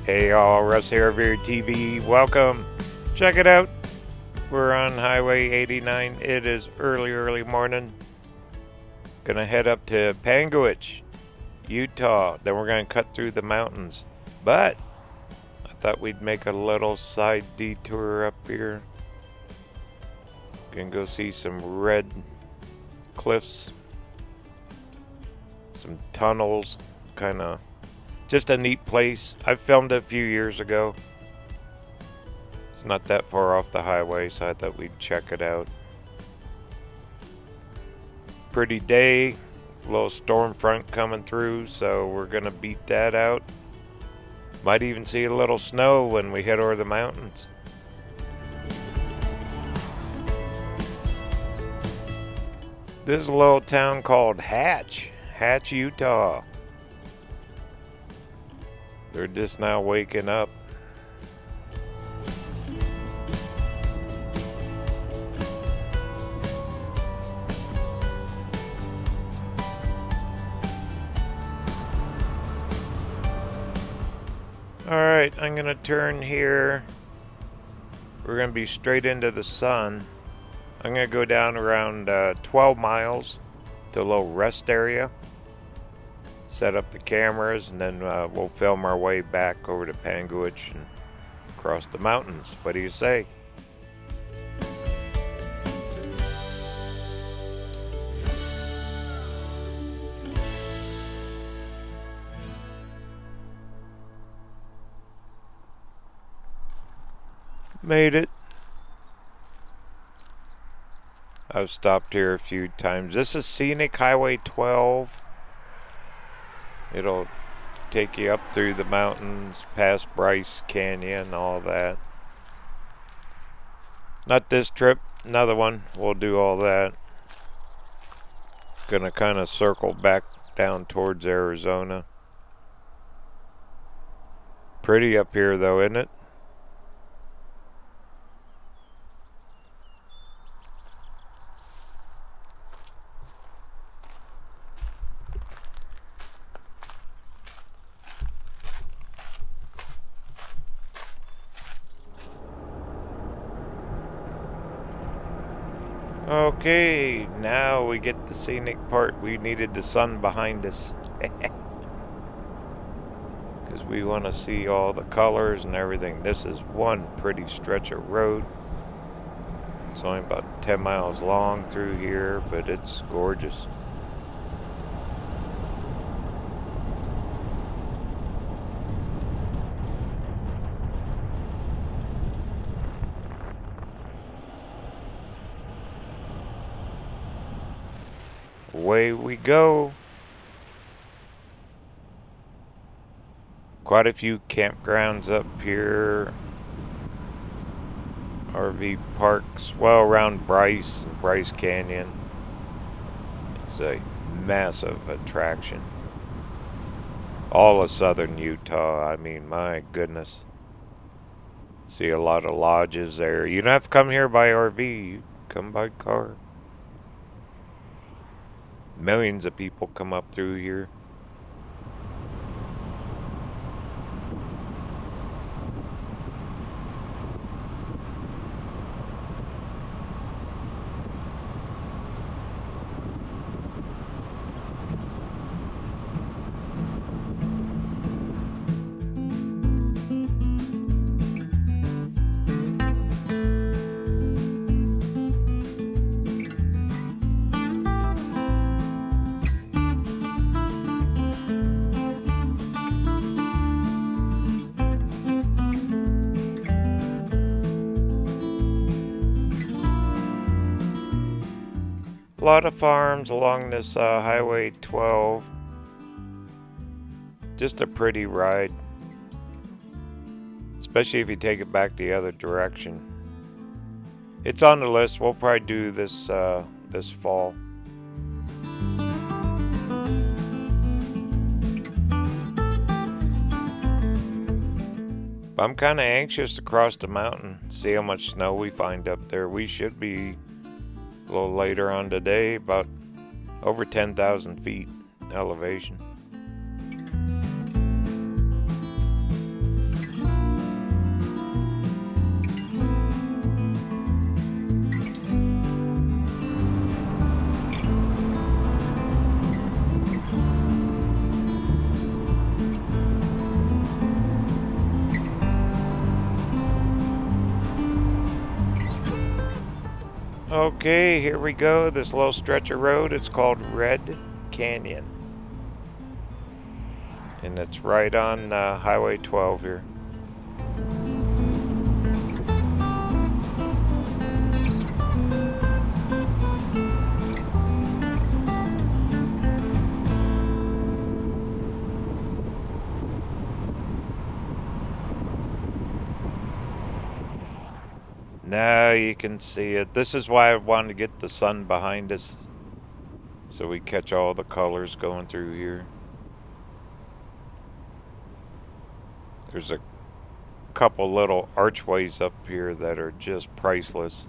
Hey y'all, Russ here, RVerTV. Welcome. Check it out. We're on Highway 89. It is early morning. Gonna head up to Panguitch, Utah. Then we're gonna cut through the mountains. But I thought we'd make a little side detour up here. Gonna go see some red cliffs, some tunnels, kind of just a neat place. I filmed it a few years ago. It's not that far off the highway, so I thought we'd check it out. Pretty day, a little storm front coming through, so we're gonna beat that out. Might even see a little snow when we head over the mountains. This is a little town called Hatch, Utah. They're just now waking up. Alright, I'm going to turn here. We're going to be straight into the sun. I'm going to go down around 12 miles to a little rest area. Set up the cameras, and then we'll film our way back over to Panguitch and across the mountains. What do you say? Made it. I've stopped here a few times. This is Scenic Highway 12. It'll take you up through the mountains, past Bryce Canyon, all that. Not this trip, another one. We'll do all that. Gonna kind of circle back down towards Arizona. Pretty up here though, isn't it? Okay, now we get the scenic part. We needed the sun behind us. Because we want to see all the colors and everything. This is one pretty stretch of road. It's only about 10 miles long through here, but it's gorgeous. Away we go. Quite a few campgrounds up here. RV parks. Well, around Bryce and Bryce Canyon. It's a massive attraction. All of southern Utah. I mean, my goodness. See a lot of lodges there. You don't have to come here by RV. You come by car. Millions of people come up through here. A lot of farms along this Highway 12. Just a pretty ride, especially if you take it back the other direction. It's on the list. We'll probably do this this fall. I'm kind of anxious to cross the mountain, see how much snow we find up there. We should be a little later on today, about over 10,000 feet elevation. Okay, here we go. This little stretch of road, it's called Red Canyon. And it's right on Highway 12 here. Now you can see it. This is why I wanted to get the sun behind us, so we catch all the colors going through here. There's a couple little archways up here that are just priceless.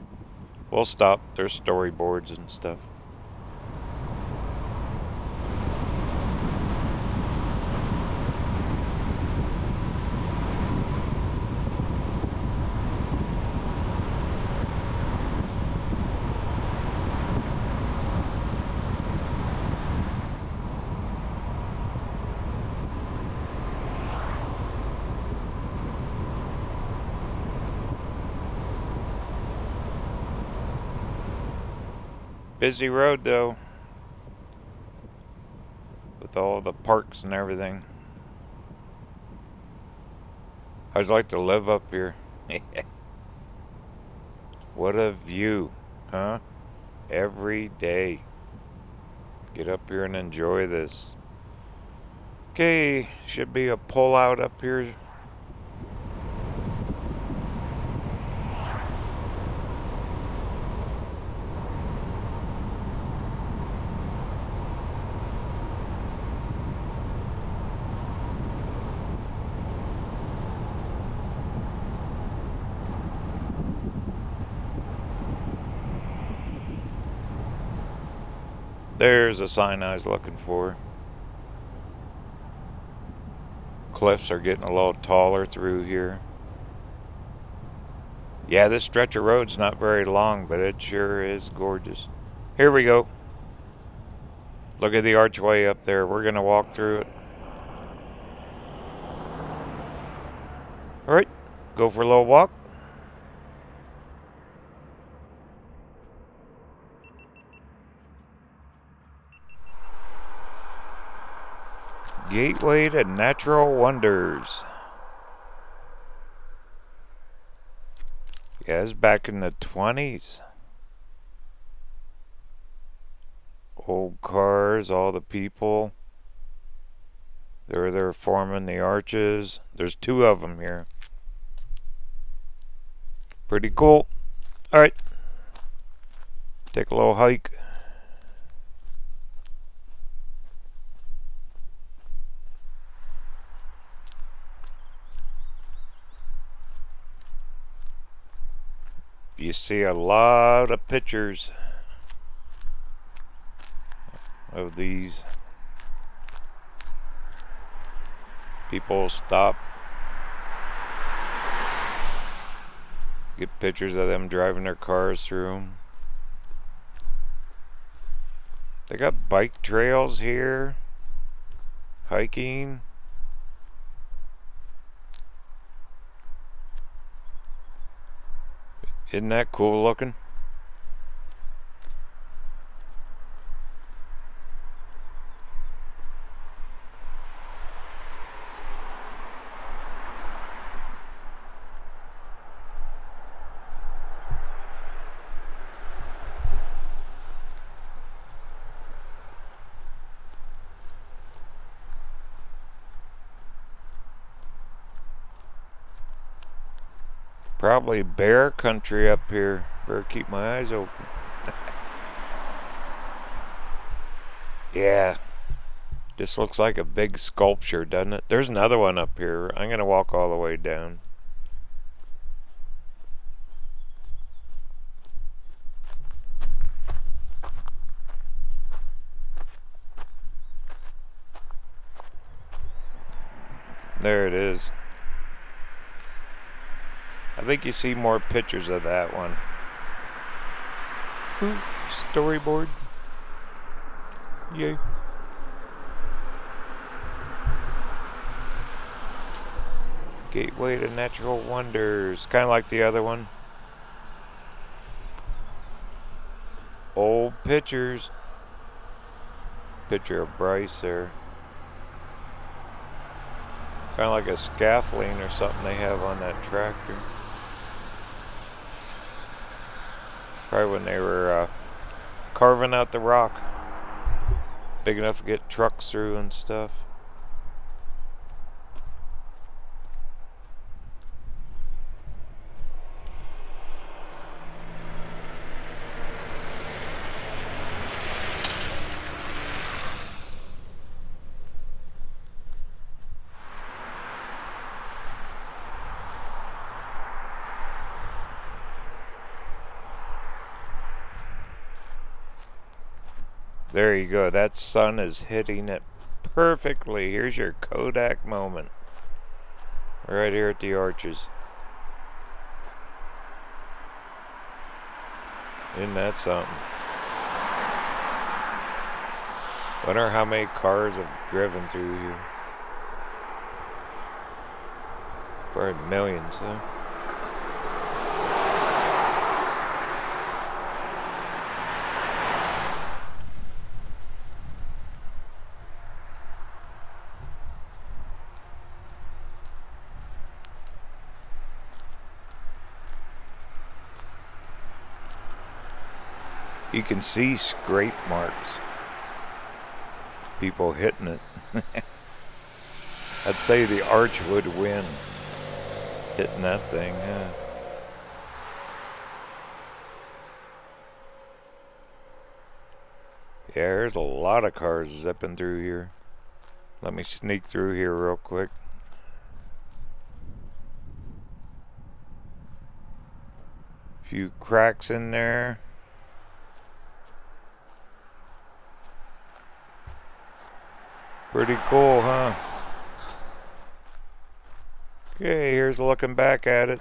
We'll stop. There's storyboards and stuff. Busy road though, with all the parks and everything. I'd like to live up here. What a view, huh? Every day. Get up here and enjoy this. Okay, should be a pull out up here. There's a sign I was looking for. Cliffs are getting a little taller through here. Yeah, this stretch of road's not very long, but it sure is gorgeous. Here we go. Look at the archway up there. We're gonna walk through it. Alright, go for a little walk. Gateway to Natural Wonders. Yeah, it's back in the 20s. Old cars, all the people. They're forming the arches. There's 2 of them here. Pretty cool. Alright. Take a little hike. You see a lot of pictures of these. People stop, get pictures of them driving their cars through them. They got bike trails here, hiking. Isn't that cool looking? Probably bear country up here. Better keep my eyes open. Yeah. This looks like a big sculpture, doesn't it? There's another one up here. I'm going to walk all the way down. There it is. I think you see more pictures of that one. Ooh, storyboard. Yay. Gateway to Natural Wonders. Kind of like the other one. pictures. Picture of Bryce there. Kind of like a scaffolding or something they have on that tractor. Probably when they were carving out the rock. Big enough to get trucks through and stuff. There you go. That sun is hitting it perfectly. Here's your Kodak moment. Right here at the arches. Isn't that something? Wonder how many cars have driven through here. Probably millions, huh? You can see scrape marks. People hitting it. I'd say the arch would win. Hitting that thing, yeah. Yeah, there's a lot of cars zipping through here. Let me sneak through here real quick. Few cracks in there. Pretty cool, huh? Okay, here's looking back at it.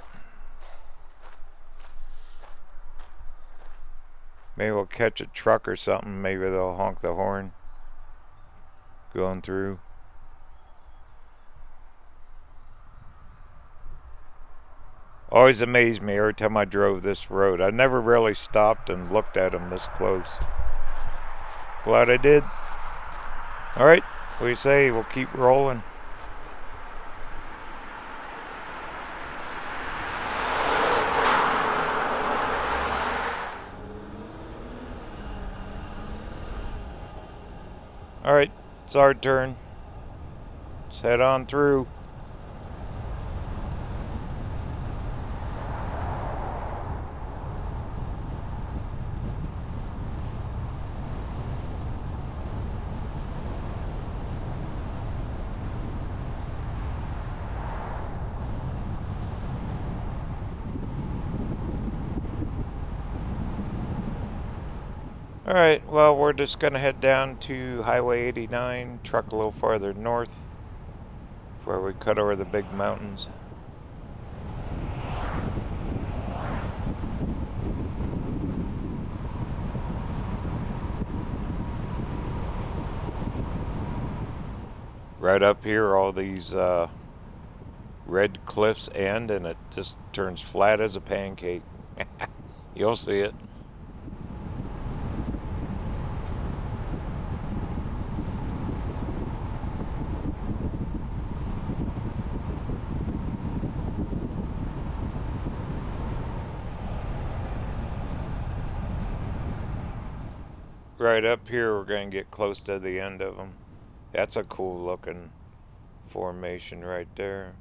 Maybe we'll catch a truck or something. Maybe they'll honk the horn. Going through. Always amazed me every time I drove this road. I never really stopped and looked at them this close. Glad I did. Alright. What do you say? We'll keep rolling. Alright, it's our turn. Let's head on through. Alright, well, we're just going to head down to Highway 89, truck a little farther north, where we cut over the big mountains. Right up here, all these red cliffs end, and it just turns flat as a pancake. You'll see it. Right up here, we're going to get close to the end of them. That's a cool looking formation right there.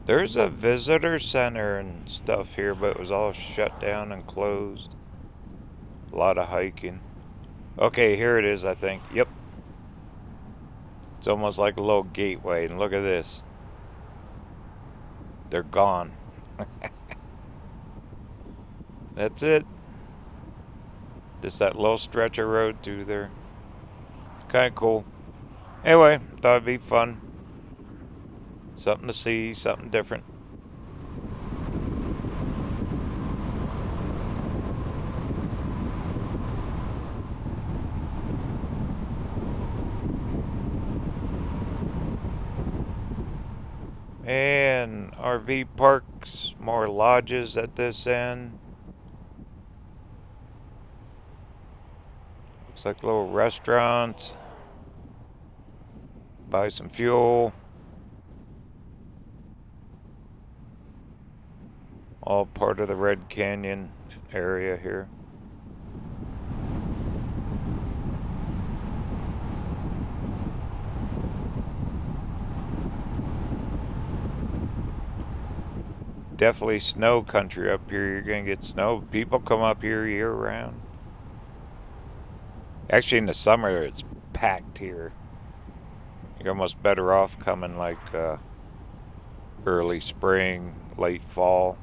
There's a visitor center and stuff here, but it was all shut down and closed. A lot of hiking. Okay, here it is, I think. Yep. It's almost like a little gateway, and look at this. They're gone. That's it. Just that little stretch of road through there. Kind of cool. Anyway, thought it'd be fun. Something to see, something different. And RV parks, more lodges at this end. Looks like little restaurants. Buy some fuel. All part of the Red Canyon area here. Definitely snow country up here. You're gonna get snow. People come up here year round. Actually in the summer it's packed here. You're almost better off coming like early spring, late fall.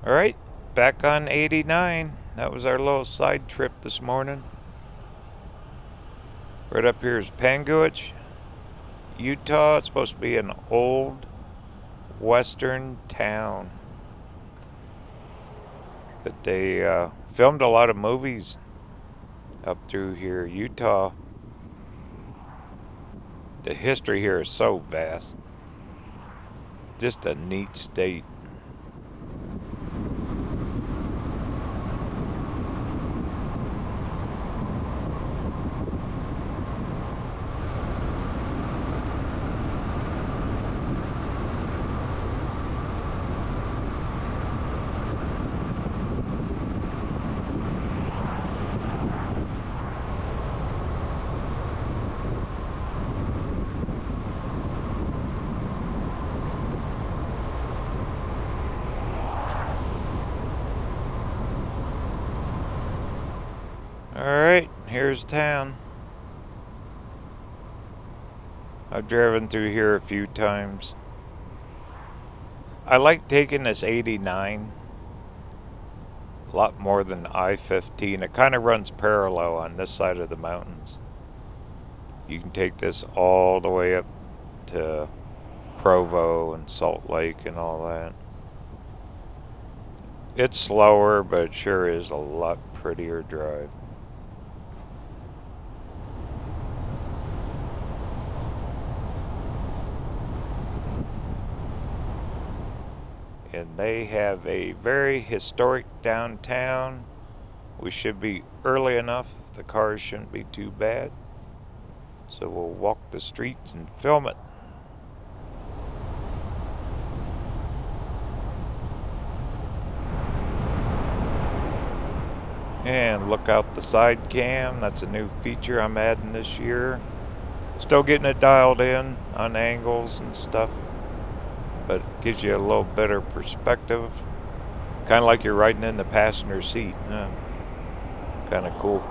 Alright, back on 89. That was our little side trip this morning. Right up here is Panguitch, Utah. It's supposed to be an old western town that they filmed a lot of movies up through here. Utah, the history here is so vast. Just a neat state. Alright, here's town. I've driven through here a few times. I like taking this 89 a lot more than I-15. It kind of runs parallel on this side of the mountains. You can take this all the way up to Provo and Salt Lake and all that. It's slower, but it sure is a lot prettier drive. And they have a very historic downtown. We should be early enough. The cars shouldn't be too bad. So we'll walk the streets and film it. And look out the side cam. That's a new feature I'm adding this year. Still getting it dialed in on angles and stuff, but it gives you a little better perspective. Kind of like you're riding in the passenger seat. Kind of cool.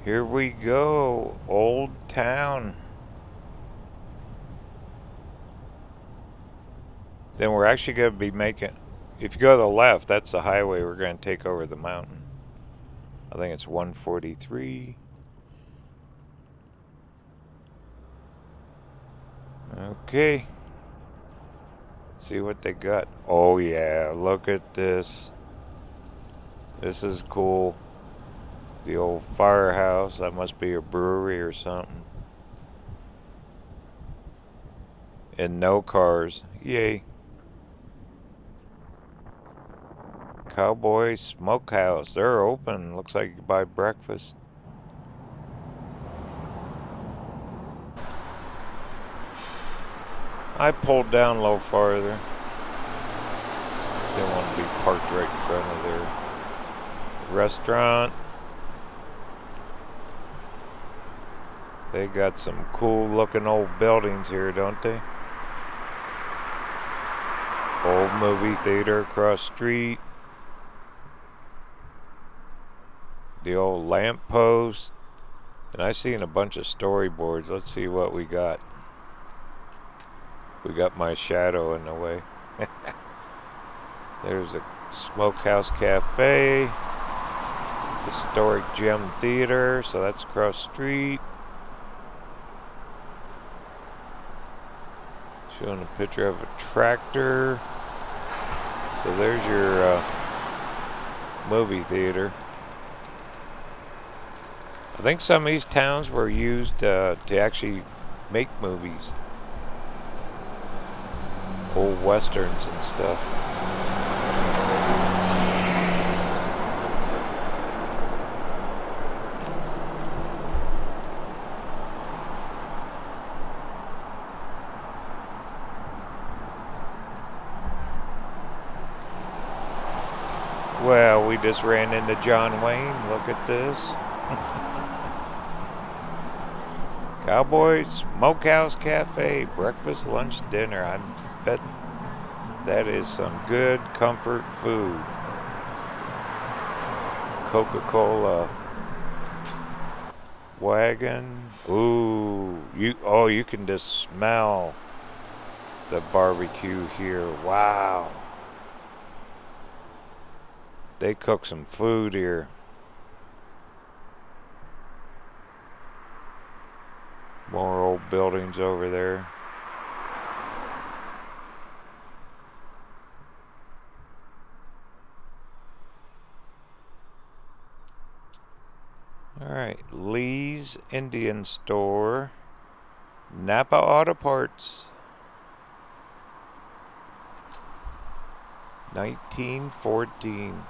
Here we go, Old Town. Then we're actually going to be making, if you go to the left, that's the highway we're going to take over the mountain. I think it's 143. Okay. See what they got. Oh yeah, look at this. This is cool. The old firehouse. That must be a brewery or something. And no cars. Yay. Cowboy Smokehouse. They're open. Looks like you can buy breakfast. I pulled down a little farther. Didn't want to be parked right in front of their restaurant. They got some cool looking old buildings here, don't they? Old movie theater across the street. The old lamp post. And I seen a bunch of storyboards. Let's see what we got. We got my shadow in the way. There's a Smokehouse Cafe, Historic Gem Theater, so that's across the street. Showing a picture of a tractor. So there's your movie theater. I think some of these towns were used to actually make movies. Old westerns and stuff. Well, we just ran into John Wayne. Look at this. Cowboy Smokehouse Cafe, breakfast, lunch, dinner. I bet that is some good comfort food. Coca-Cola wagon. Ooh, you can just smell the barbecue here. Wow. They cook some food here. More old buildings over there. Alright, Lee's Indian Store. Napa Auto Parts. 1914.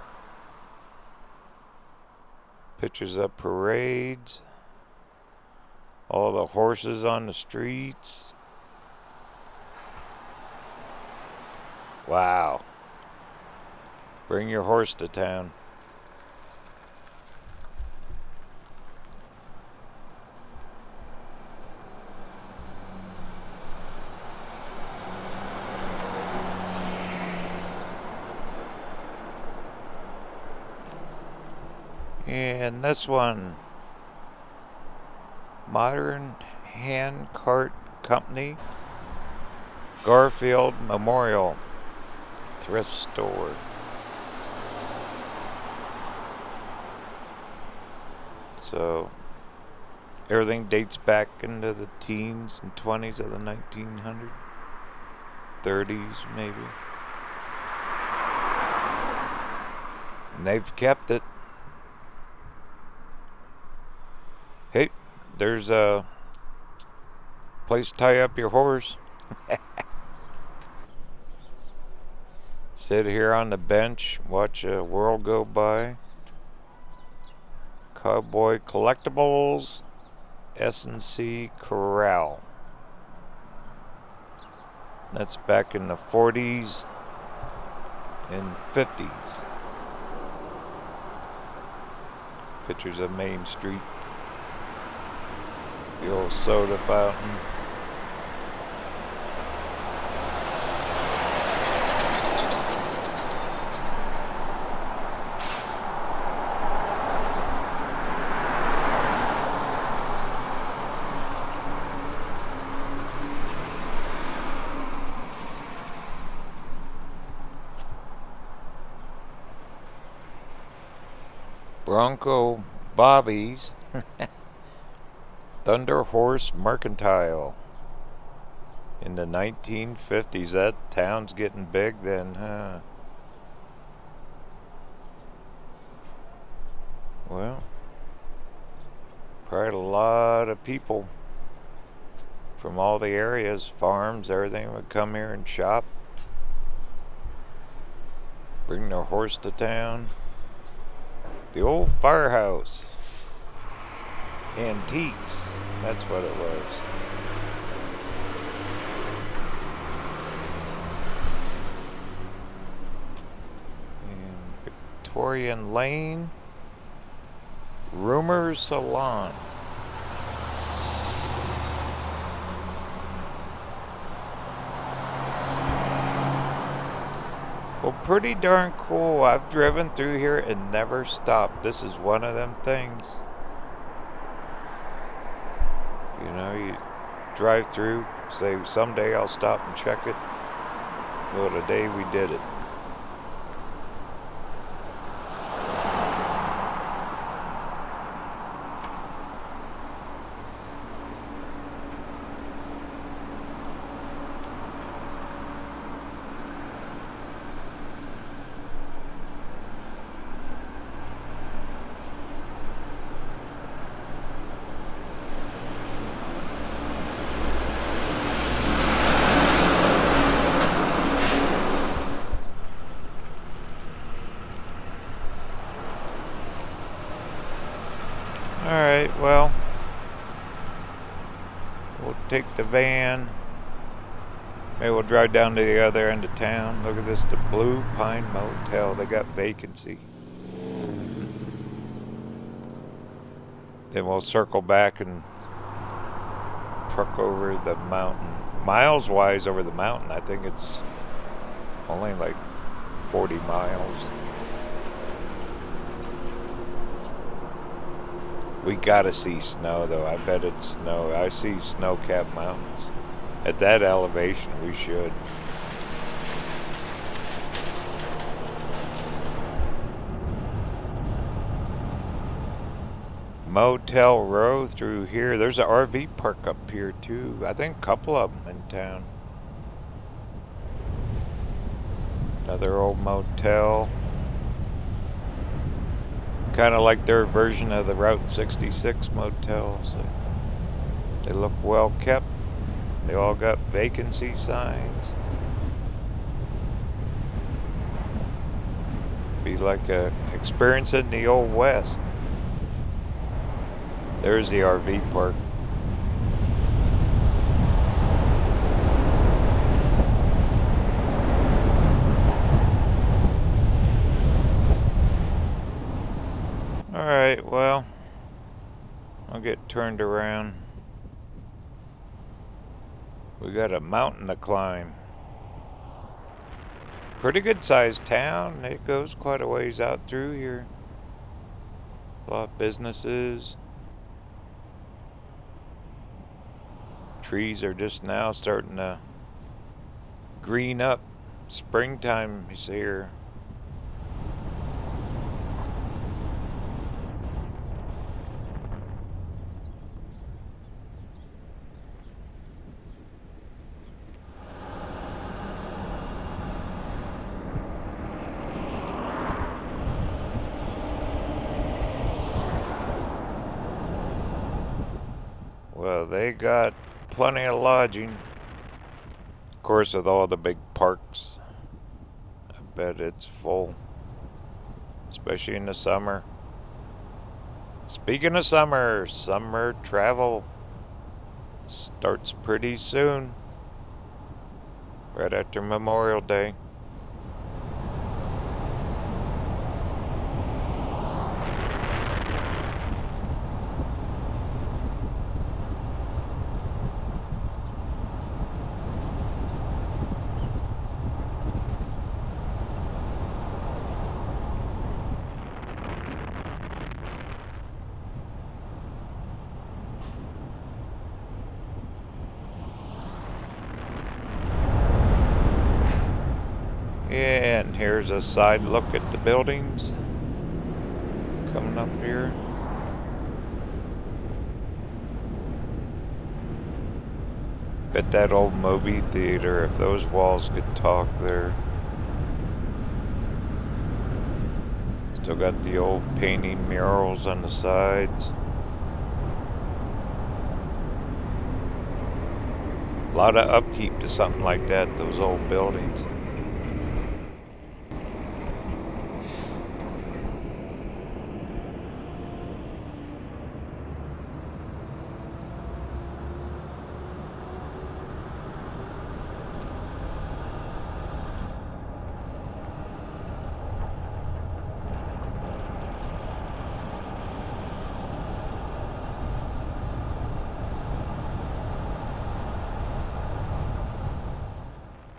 Pictures of parades. All the horses on the streets. Wow. Bring your horse to town. And this one, Modern Hand Cart Company, Garfield Memorial Thrift Store. So everything dates back into the teens and 20s of the 1900s, 30s maybe. And they've kept it. Hey, there's a place to tie up your horse. Sit here on the bench, watch a world go by. Cowboy Collectibles, S&C Corral. That's back in the 40s and 50s. Pictures of Main Street. The old soda fountain. Bronco Bobby's. Thunder Horse Mercantile. In the 1950s. That town's getting big then, huh? Well, probably a lot of people from all the areas, farms, everything would come here and shop. Bring their horse to town. The old firehouse. Antiques. That's what it was. And Victorian Lane. Rumors Salon. Well, pretty darn cool. I've driven through here and never stopped. This is one of them things. You know, you drive through, say someday I'll stop and check it. Well, today we did it. We'll take the van. Maybe we'll drive down to the other end of town. Look at this, the Blue Pine Motel. They got vacancy. Then we'll circle back and truck over the mountain. Miles wise over the mountain, I think it's only like 40 miles. We gotta see snow though. I bet it's snow. I see snow-capped mountains. At that elevation, we should. Motel Row through here. There's an RV park up here too. I think a couple of them in town. Another old motel. Kind of like their version of the Route 66 motels. They look well kept. They all got vacancy signs. Be like a experience in the Old West. There's the RV park. Alright, well, I'll get turned around. We got a mountain to climb. Pretty good sized town. It goes quite a ways out through here. A lot of businesses. Trees are just now starting to green up. Springtime is here. Well, they got plenty of lodging. Of course, with all the big parks, I bet it's full, especially in the summer. Speaking of summer, summer travel starts pretty soon, right after Memorial Day. Yeah, and here's a side look at the buildings coming up here. Bet that old movie theater, if those walls could talk there. Still got the old painting murals on the sides. A lot of upkeep to something like that, those old buildings.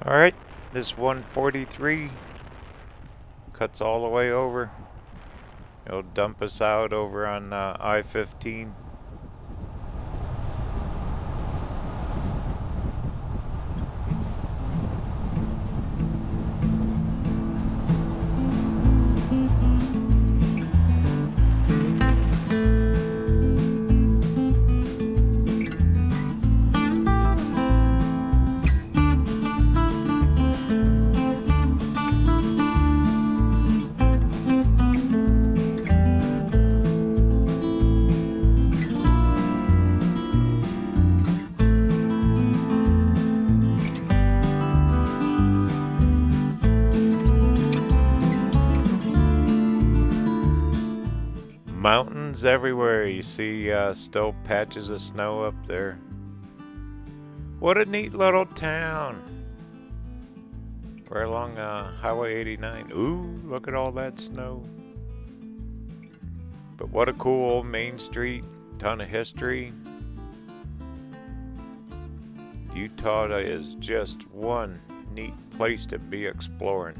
Alright, this 143 cuts all the way over. It'll dump us out over on I-15. Mountains everywhere. You see still patches of snow up there. What a neat little town. Right along Highway 89. Ooh, look at all that snow. But what a cool old main street. Ton of history. Utah is just one neat place to be exploring.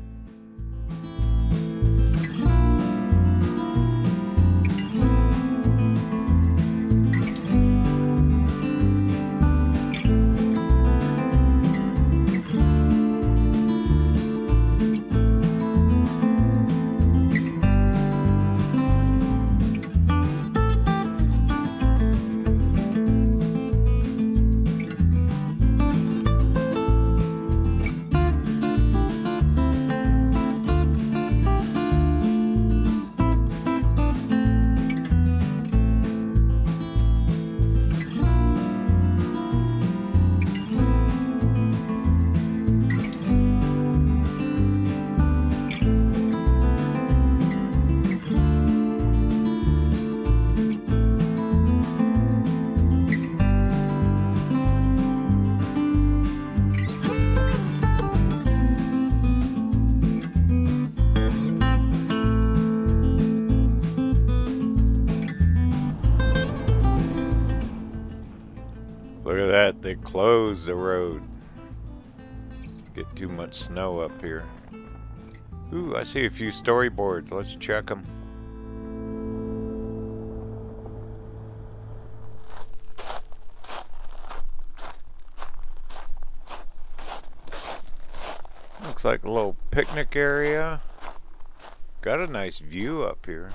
Look at that, they closed the road. Get too much snow up here. Ooh, I see a few storyboards. Let's check them. Looks like a little picnic area. Got a nice view up here.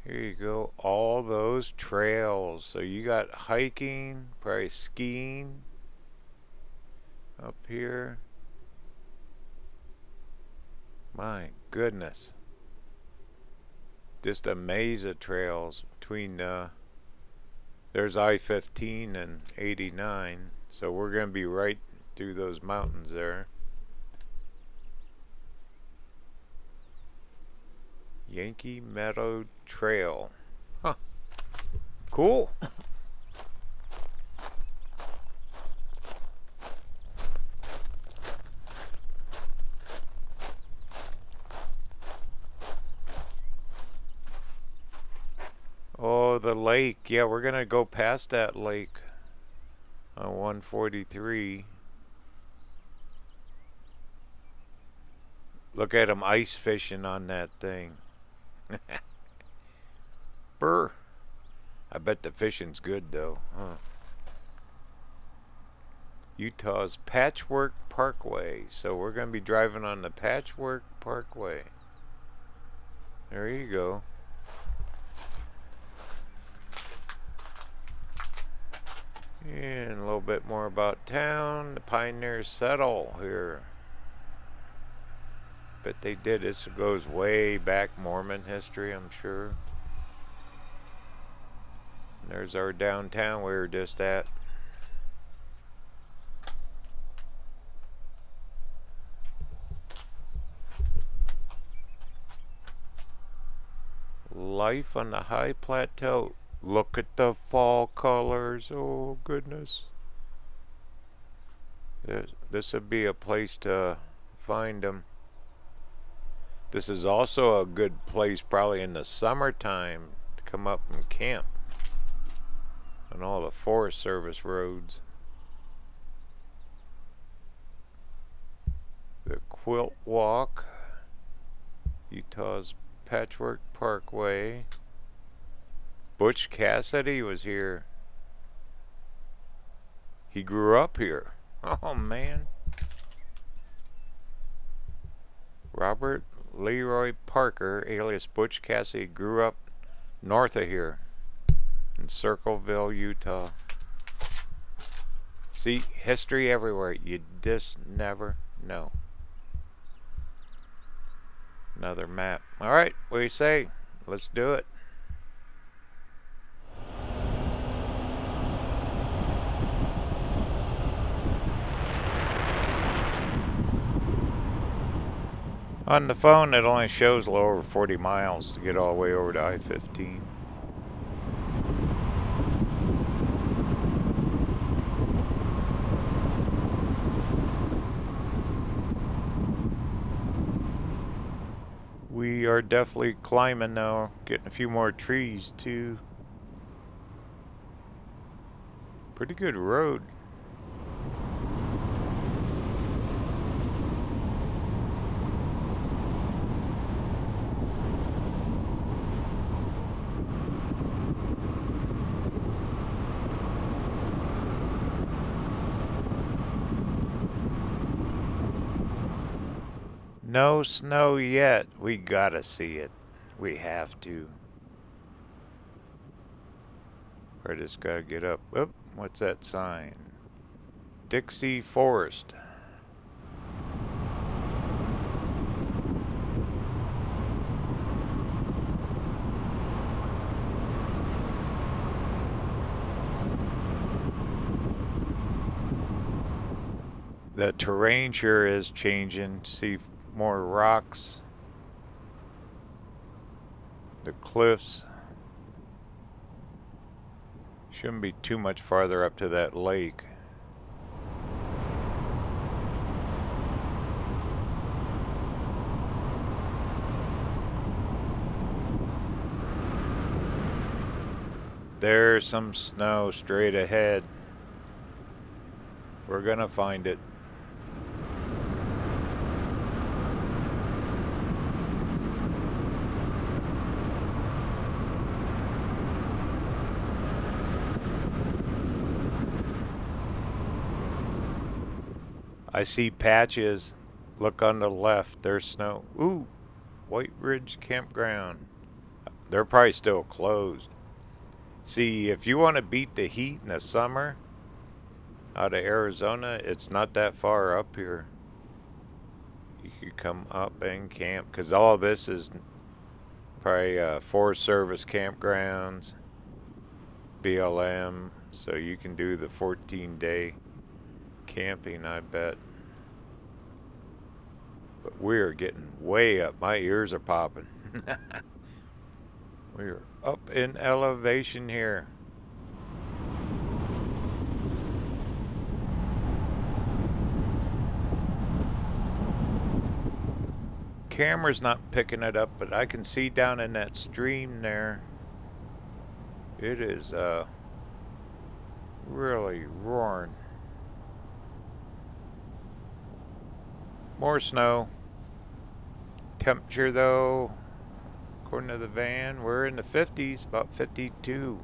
Here you go, all those trails. So you got hiking, probably skiing up here. My goodness. Just a maze of trails between, there's I-15 and 89. So we're going to be right through those mountains there. Yankee Meadow Trail. Huh. Cool. Oh, the lake. Yeah, we're going to go past that lake on 143. Look at them ice fishing on that thing. Brr. I bet the fishing's good though, huh? Utah's Patchwork Parkway. So we're going to be driving on the Patchwork Parkway. There you go. And a little bit more about town. The pioneers settle here. But they did. This goes way back, Mormon history, I'm sure. And there's our downtown we were just at. Life on the high plateau. Look at the fall colors. Oh goodness. This would be a place to find them. This is also a good place probably in the summertime to come up and camp on all the Forest Service roads. The Quilt Walk, Utah's Patchwork Parkway. Butch Cassidy was here. He grew up here. Oh man. Robert Leroy Parker, alias Butch Cassidy, grew up north of here in Circleville, Utah. See, history everywhere. You just never know. Another map. Alright, what do you say? Let's do it. On the phone, it only shows a little over 40 miles to get all the way over to I-15. are definitely climbing now, getting a few more trees too. Pretty good road. No snow yet. We gotta see it. We have to. I just gotta get up. Oop, what's that sign? Dixie Forest. The terrain sure is changing. See more rocks. The cliffs. Shouldn't be too much farther up to that lake. There's some snow straight ahead. We're gonna find it. I see patches. Look on the left. There's snow. Ooh, White Ridge Campground. They're probably still closed. See, if you want to beat the heat in the summer out of Arizona, it's not that far up here. You could come up and camp, because all this is probably Forest Service campgrounds, BLM, so you can do the 14-day camping, I bet. But we're getting way up. My ears are popping. We're up in elevation here. Camera's not picking it up, but I can see down in that stream there. It is really roaring. More snow. Temperature though, according to the van, we're in the 50s, about 52.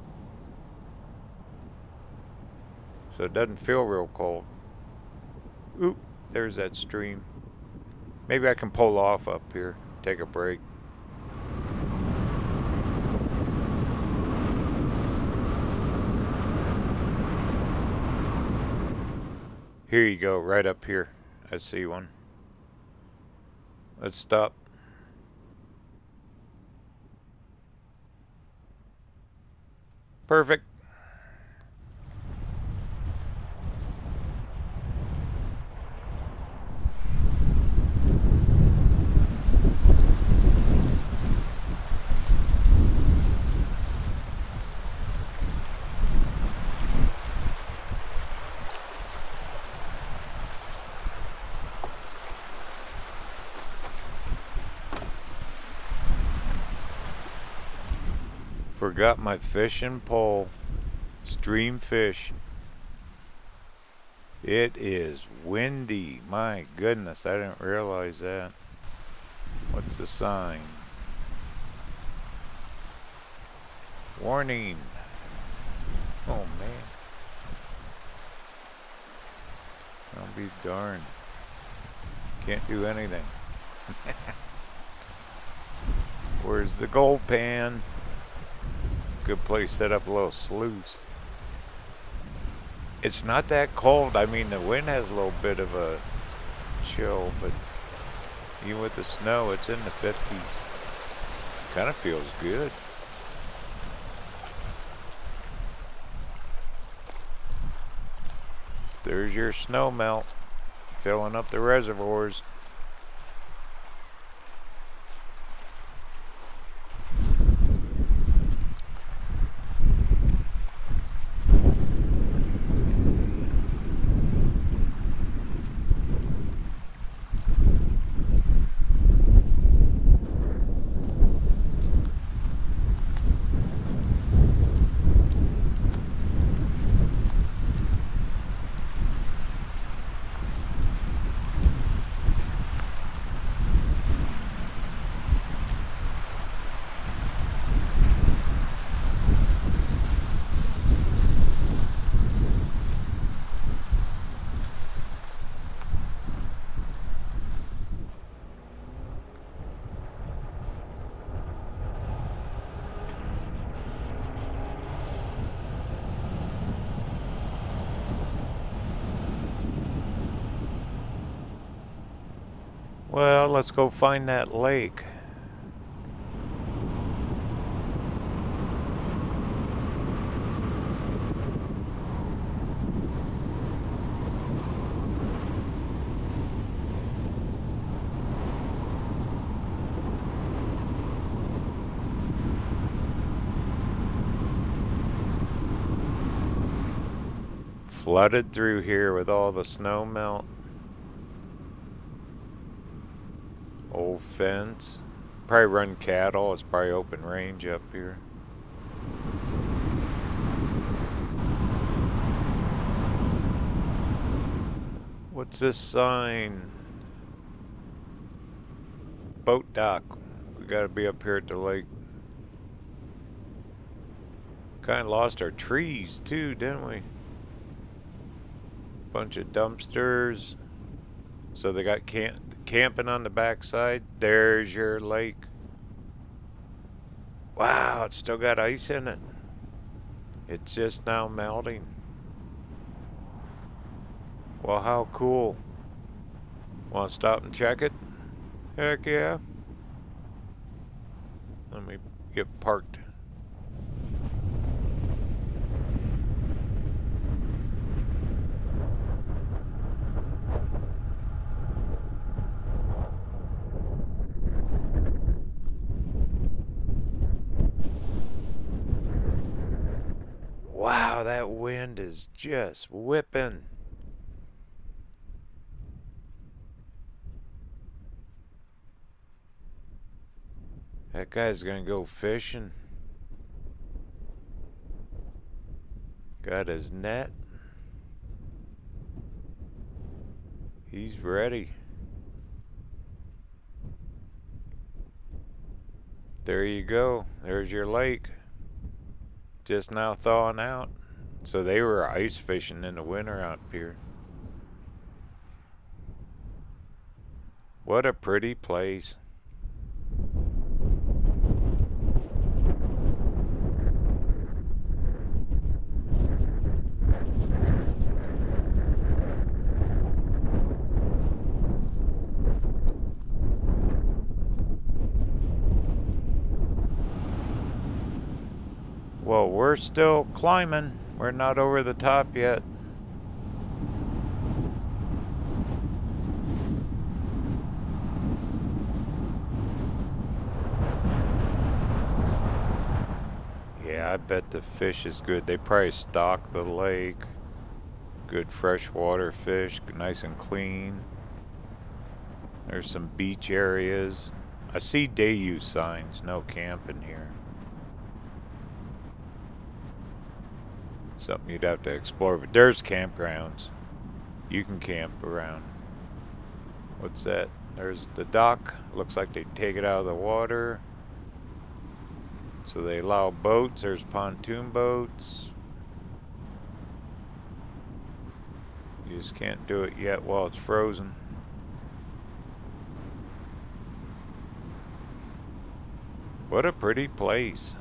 So it doesn't feel real cold. Oop, there's that stream. Maybe I can pull off up here, take a break. Here you go, right up here. I see one. Let's stop. Perfect. Forgot my fishing pole. Stream fish. It is windy. My goodness, I didn't realize that. What's the sign? Warning. Oh man. I'll be darned. Can't do anything. Where's the gold pan? Good place to set up a little sluice. It's not that cold. I mean, the wind has a little bit of a chill, but even with the snow, it's in the 50s. Kind of feels good. There's your snow melt, filling up the reservoirs. Well, let's go find that lake. Flooded through here with all the snow melt. Old fence. Probably run cattle. It's probably open range up here. What's this sign? Boat dock. We gotta be up here at the lake. Kinda lost our trees too, didn't we? Bunch of dumpsters. So they got camping on the backside. There's your lake. Wow, it's still got ice in it. It's just now melting. Well, how cool. Want to stop and check it? Heck yeah. Let me get parked. Wow, that wind is just whipping. That guy's gonna go fishing. Got his net. He's ready. There you go. There's your lake. Just now thawing out. So they were ice fishing in the winter out here. What a pretty place. Well, we're still climbing. We're not over the top yet. Yeah, I bet the fish is good. They probably stock the lake. Good freshwater fish, nice and clean. There's some beach areas. I see day use signs, no camping here. Something you'd have to explore, but there's campgrounds. You can camp around. What's that? There's the dock. Looks like they take it out of the water. So they allow boats. There's pontoon boats. You just can't do it yet while it's frozen. What a pretty place.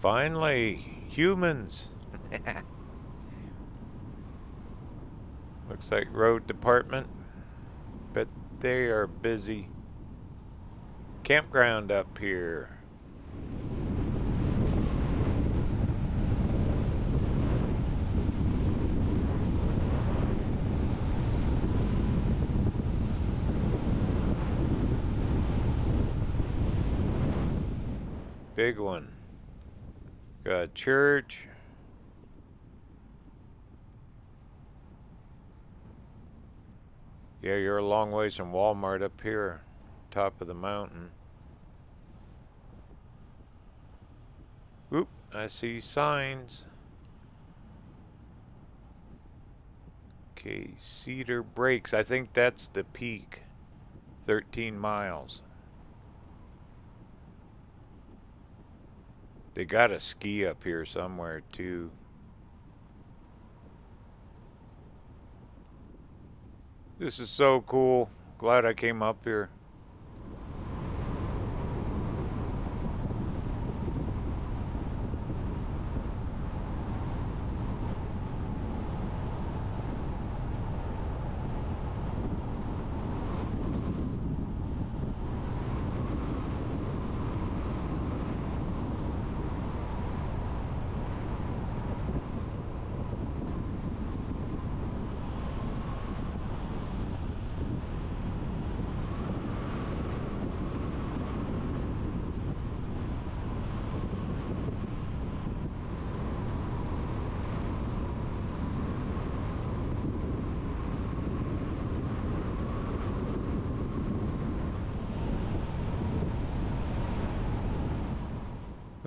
Finally, humans. Looks like road department. Bet they are busy. Campground up here. Big one. Got a church. Yeah, you're a long ways from Walmart up here, top of the mountain. Oop, I see signs. Okay, Cedar Breaks. I think that's the peak. 13 miles. They got a ski up here somewhere too. This is so cool. Glad I came up here.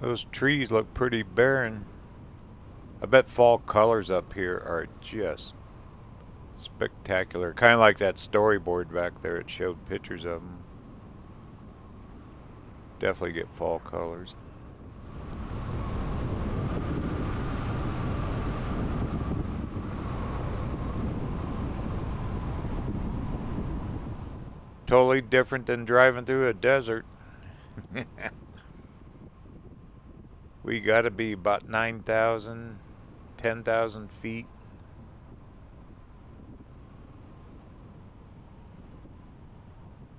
Those trees look pretty barren. I bet fall colors up here are just spectacular. Kind of like that storyboard back there. It showed pictures of them. Definitely get fall colors. Totally different than driving through a desert. We gotta be about 9,000, 10,000 feet.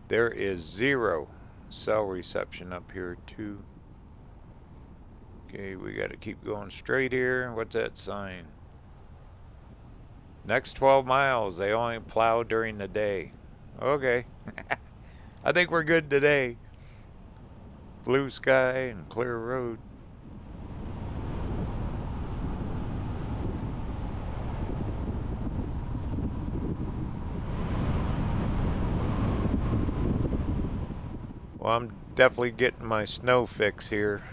There is 0 cell reception up here too. Okay, we gotta keep going straight here. What's that sign? Next 12 miles, they only plow during the day. Okay. I think we're good today. Blue sky and clear road. Well, I'm definitely getting my snow fix here.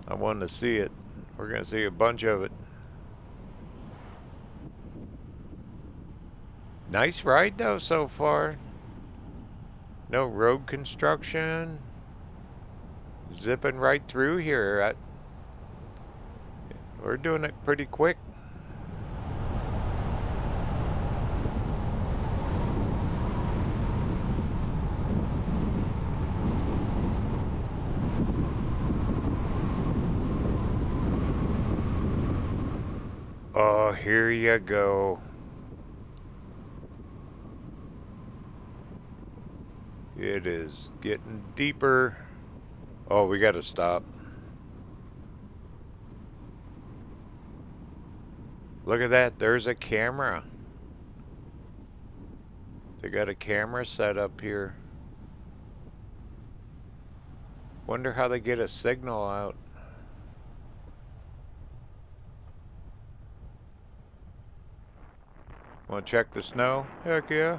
I want to see it. We're going to see a bunch of it. Nice ride though so far. No road construction. Zipping right through here. We're doing it pretty quick. Oh, here you go. It is getting deeper. Oh, we gotta stop. Look at that, there's a camera. They got a camera set up here. Wonder how they get a signal out. Want to check the snow? Heck yeah.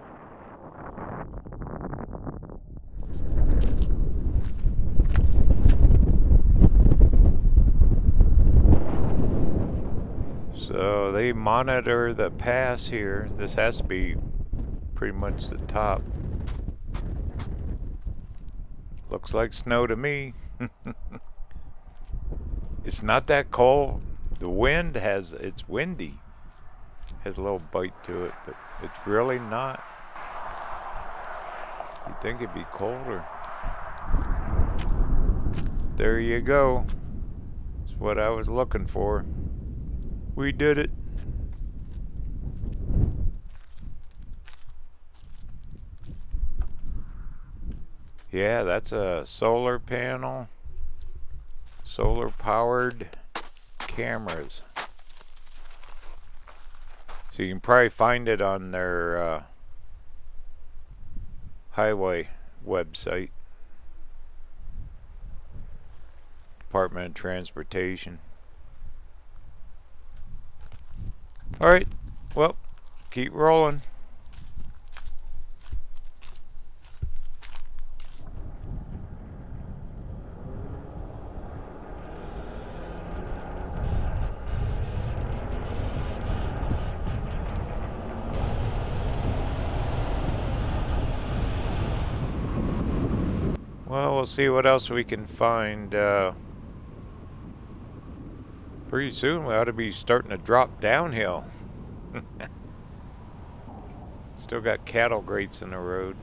So they monitor the pass here. This has to be pretty much the top. Looks like snow to me. It's not that cold. The wind it's windy. Has a little bite to it, but it's really not. You'd think it'd be colder. There you go. That's what I was looking for. We did it. Yeah, that's a solar panel. Solar powered cameras. So you can probably find it on their highway website. Department of Transportation. Alright, well, keep rolling. Well, we'll see what else we can find. Pretty soon we ought to be starting to drop downhill. Still got cattle grates in the road.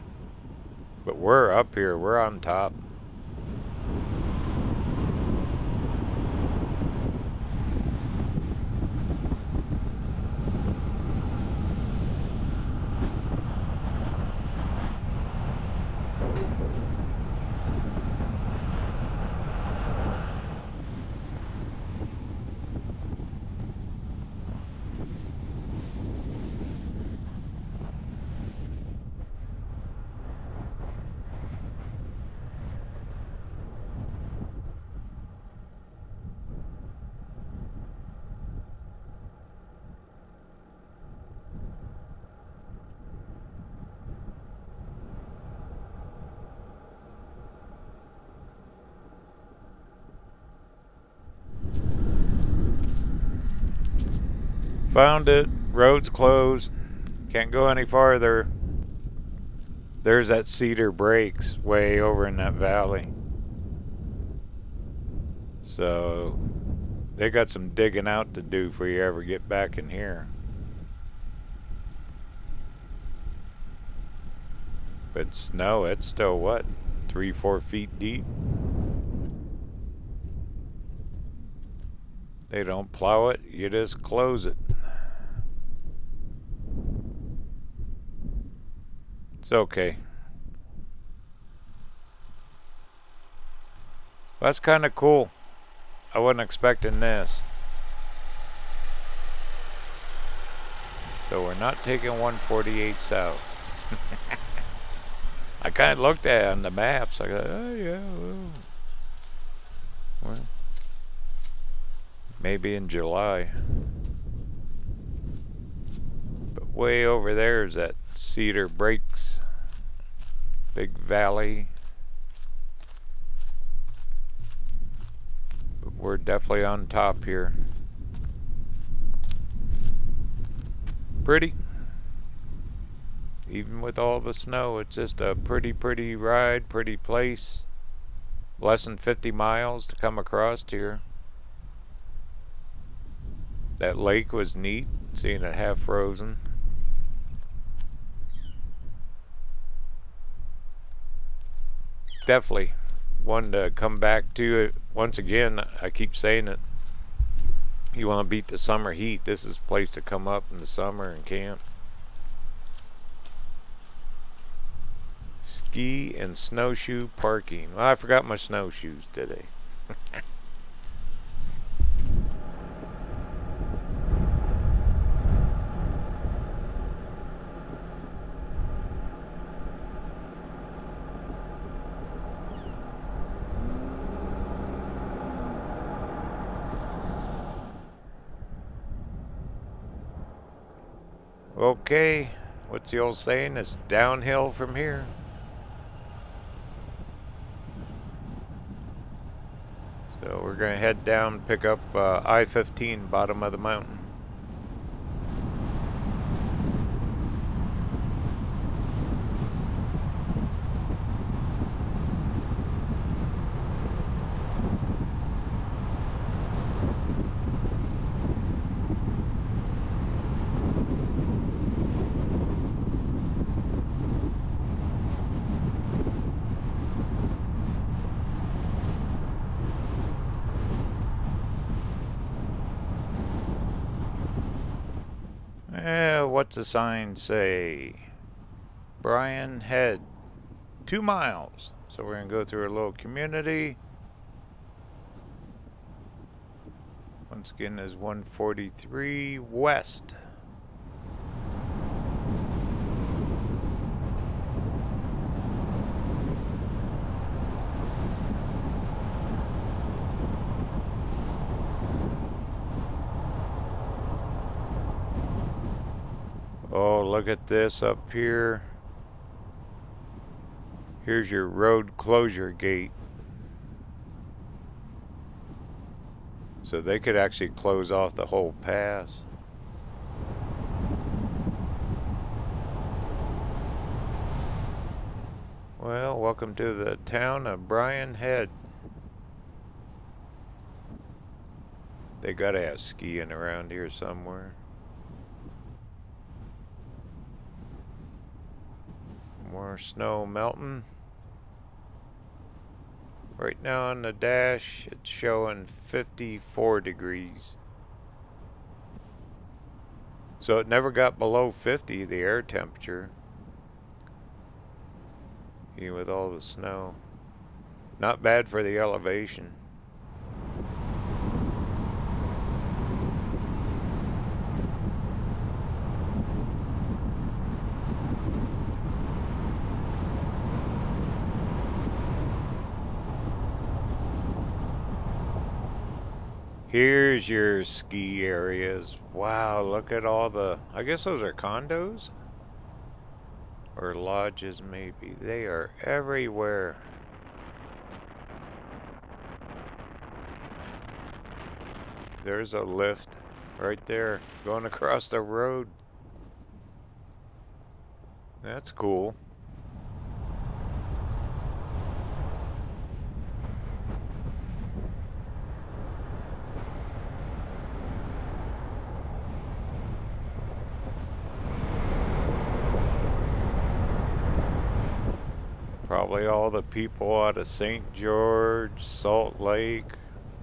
But we're up here, we're on top. Found it. Road's closed. Can't go any farther. There's that Cedar Breaks way over in that valley. So they got some digging out to do before you ever get back in here. But snow, it's still what? 3-4 feet deep. They don't plow it, you just close it. It's okay. That's kind of cool. I wasn't expecting this. So we're not taking 148 south. I kind of looked at it on the maps. I thought, oh yeah, well, maybe in July. But way over there is that Cedar Breaks, big valley. But we're definitely on top here. Pretty. Even with all the snow, it's just a pretty ride, pretty place. Less than 50 miles to come across here. That lake was neat, seeing it half frozen. Definitely one to come back to. Once again, I keep saying it. You want to beat the summer heat, this is a place to come up in the summer and camp. Ski and snowshoe parking. Well, I forgot my snowshoes today. Okay, what's the old saying? It's downhill from here. So we're going to head down, pick up I-15, bottom of the mountain. What's the sign say? Bryan Head, 2 miles. So we're gonna go through a little community. Once again, is 143 west. Oh, look at this up here. Here's your road closure gate. So they could actually close off the whole pass. Well, welcome to the town of Bryan Head. They gotta have skiing around here somewhere. More snow melting. Right now on the dash, it's showing 54 degrees. So it never got below 50, the air temperature. Even with all the snow. Not bad for the elevation. Here's your ski areas. Wow, look at all the, I guess those are condos? Or lodges maybe. They are everywhere. There's a lift right there going across the road. That's cool. Probably all the people out of St. George, Salt Lake,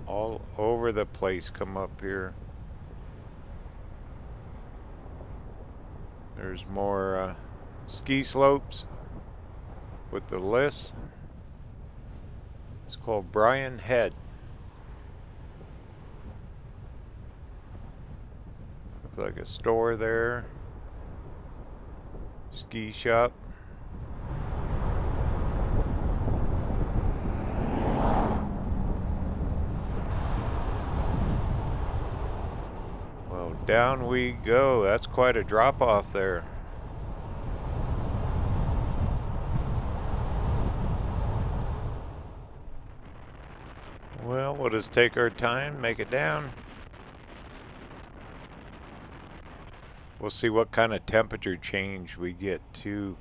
all over the place come up here. There's more ski slopes with the lifts. It's called Bryan Head. Looks like a store there. Ski shop. Down we go. That's quite a drop off there. Well, we'll just take our time, make it down. We'll see what kind of temperature change we get too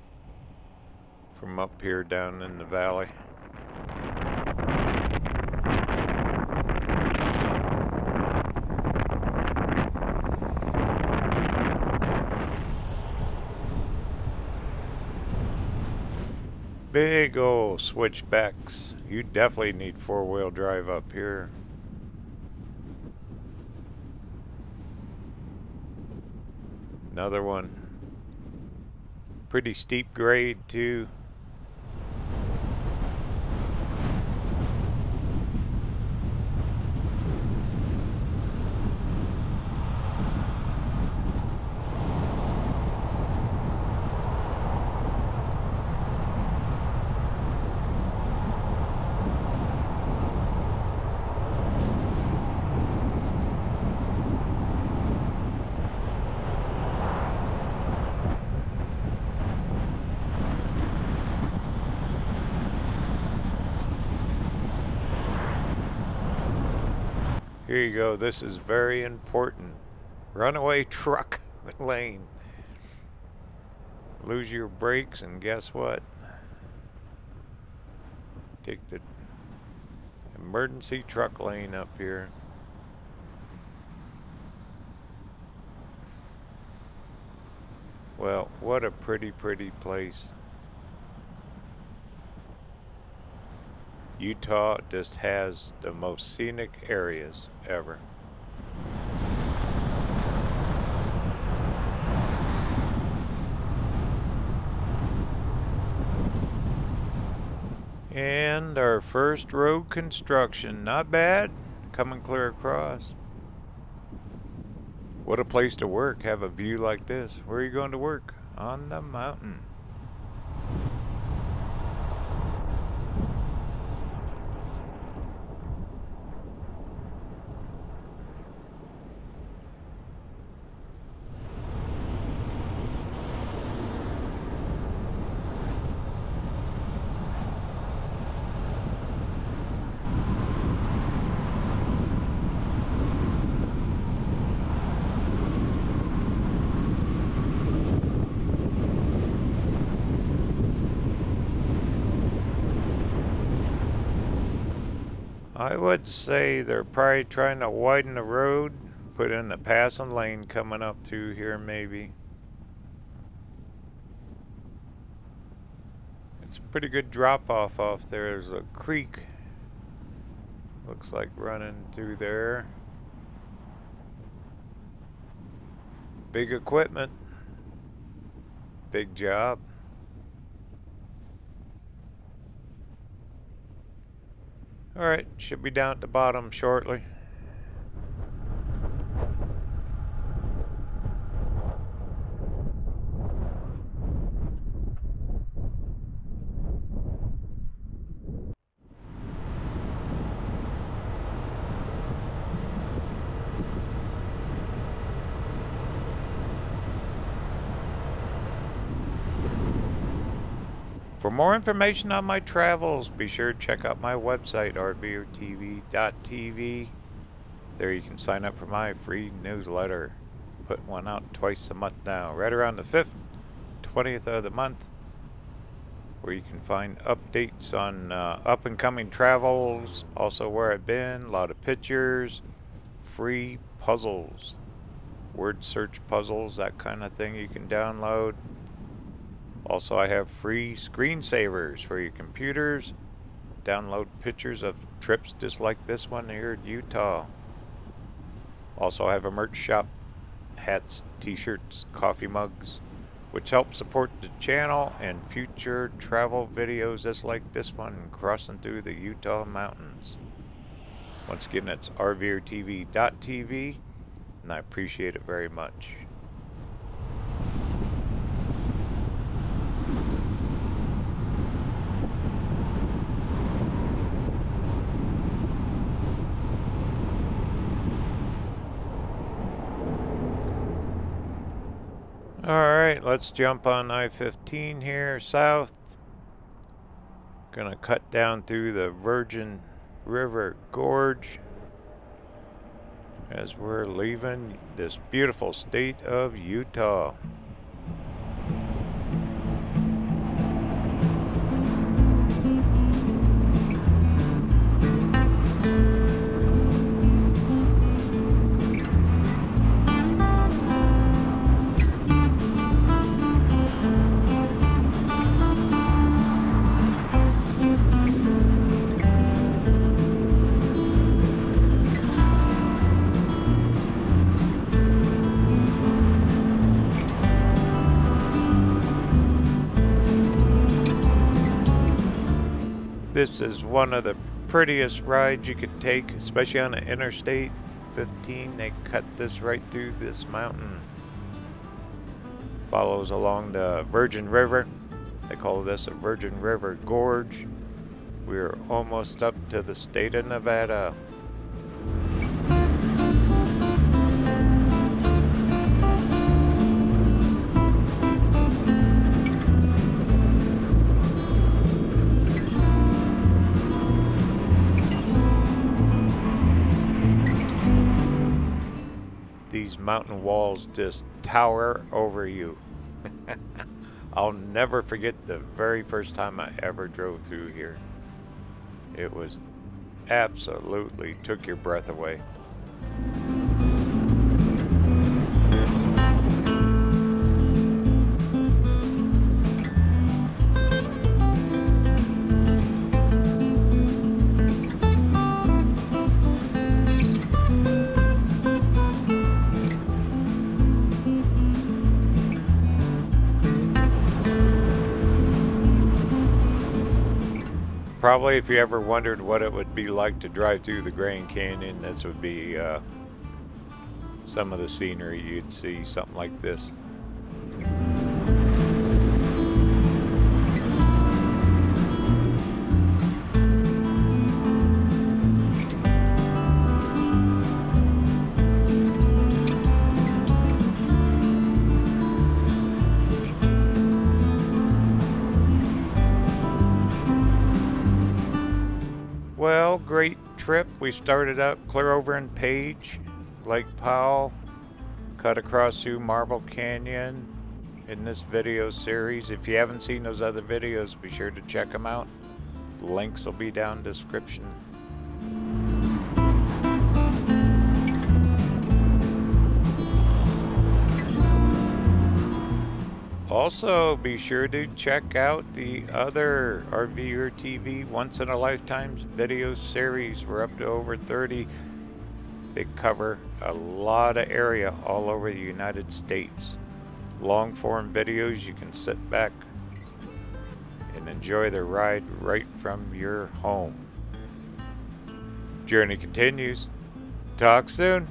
from up here down in the valley. Big old switchbacks. You definitely need four-wheel drive up here. Another one. Pretty steep grade too. Here you go. This is very important. Runaway truck lane. Lose your brakes and guess what? Take the emergency truck lane up here. Well, what a pretty place. Utah just has the most scenic areas ever. And our first road construction, not bad, coming clear across. What a place to work, have a view like this. Where are you going to work? On the mountain. I would say they're probably trying to widen the road, put in a passing lane coming up through here maybe. It's a pretty good drop off there. There's a creek, looks like, running through there. Big equipment, big job. Alright, should be down at the bottom shortly. For more information on my travels, be sure to check out my website, RVerTV.tv. There you can sign up for my free newsletter. Put one out twice a month now, right around the 5th, 20th of the month, where you can find updates on up-and-coming travels, also where I've been, a lot of pictures, free puzzles, word search puzzles, that kind of thing you can download. Also, I have free screensavers for your computers. Download pictures of trips just like this one here in Utah. Also, I have a merch shop, hats, t-shirts, coffee mugs, which help support the channel and future travel videos just like this one, crossing through the Utah mountains. Once again, that's RVerTV.tv, and I appreciate it very much. Alright, let's jump on I-15 here south. Gonna cut down through the Virgin River Gorge as we're leaving this beautiful state of Utah. This is one of the prettiest rides you could take, especially on the Interstate 15. They cut this right through this mountain. Follows along the Virgin River. They call this a Virgin River Gorge. We're almost up to the state of Nevada. These mountain walls just tower over you. I'll never forget the very first time I ever drove through here. It was absolutely took your breath away. Probably if you ever wondered what it would be like to drive through the Grand Canyon, this would be some of the scenery you'd see, something like this. Well, great trip. We started up clear over in Page, Lake Powell, cut across through Marble Canyon in this video series. If you haven't seen those other videos, be sure to check them out. The links will be down in the description. Also, be sure to check out the other RVerTV Once in a Lifetime video series. We're up to over 30. They cover a lot of area all over the United States. Long form videos, you can sit back and enjoy the ride right from your home. Journey continues. Talk soon.